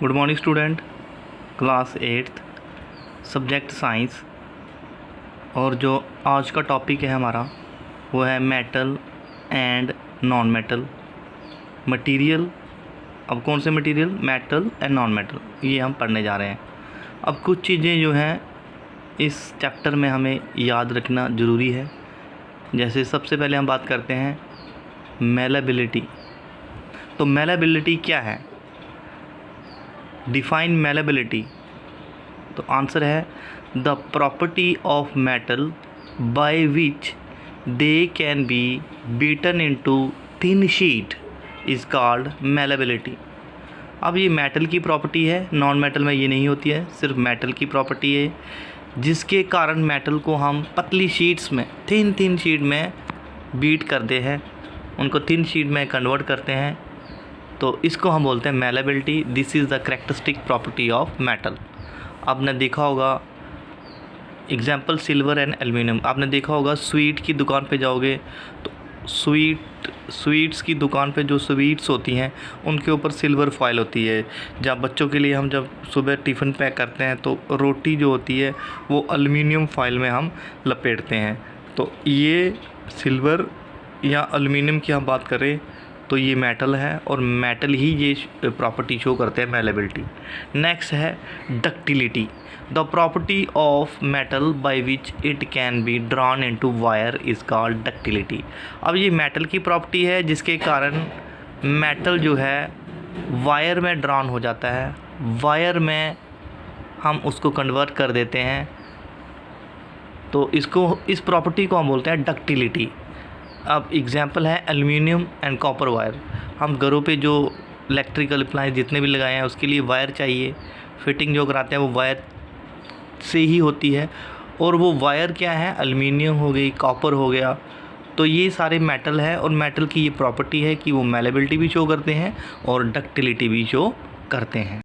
Good morning student, class 8th subject science. और जो आज का टॉपिक है हमारा वो है metal and non metal material. अब कौन से material? Metal and non metal, ये हम पढ़ने जा रहे हैं। अब कुछ चीज़ें जो हैं इस चैप्टर में हमें याद रखना ज़रूरी है। जैसे सबसे पहले हम बात करते हैं मेलेबिलिटी। तो मेलेबिलिटी क्या है? Define malleability. तो आंसर है the property of metal by which they can be beaten into thin sheet is called malleability. अब ये मेटल की प्रॉपर्टी है, नॉन मेटल में ये नहीं होती है, सिर्फ मेटल की प्रॉपर्टी है, जिसके कारण मेटल को हम पतली शीट्स में थिन शीट में बीट करते हैं, उनको थिन शीट में कन्वर्ट करते हैं। तो इसको हम बोलते हैं malleability. This is the characteristic property of metal. आपने देखा होगा एग्जाम्पल सिल्वर एंड एल्युमिनियम। आपने देखा होगा स्वीट की दुकान पे जाओगे तो स्वीट्स की दुकान पे जो स्वीट्स होती हैं उनके ऊपर सिल्वर फॉयल होती है। जब बच्चों के लिए हम जब सुबह टिफ़िन पैक करते हैं तो रोटी जो होती है वो एल्युमिनियम फॉयल में हम लपेटते हैं। तो ये सिल्वर या एल्युमिनियम की हम बात करें तो ये मेटल है, और मेटल ही ये प्रॉपर्टी शो करते हैं मेलेबिलिटी। नेक्स्ट है ductility. The property of metal by which it can be drawn into wire is called ductility. अब ये मेटल की प्रॉपर्टी है जिसके कारण मेटल जो है वायर में ड्रॉन हो जाता है, वायर में हम उसको कन्वर्ट कर देते हैं। तो इस प्रॉपर्टी को हम बोलते हैं डक्टिलिटी। अब एग्जांपल है एल्युमिनियम एंड कॉपर वायर। हम घरों पे जो इलेक्ट्रिकल अप्लायंस जितने भी लगाए हैं उसके लिए वायर चाहिए, फिटिंग जो कराते हैं वो वायर से ही होती है। और वो वायर क्या है? एल्युमिनियम हो गई, कॉपर हो गया। तो ये सारे मेटल है, और मेटल की ये प्रॉपर्टी है कि वो मेलेबिलिटी भी शो करते हैं और डक्टिलिटी भी शो करते हैं।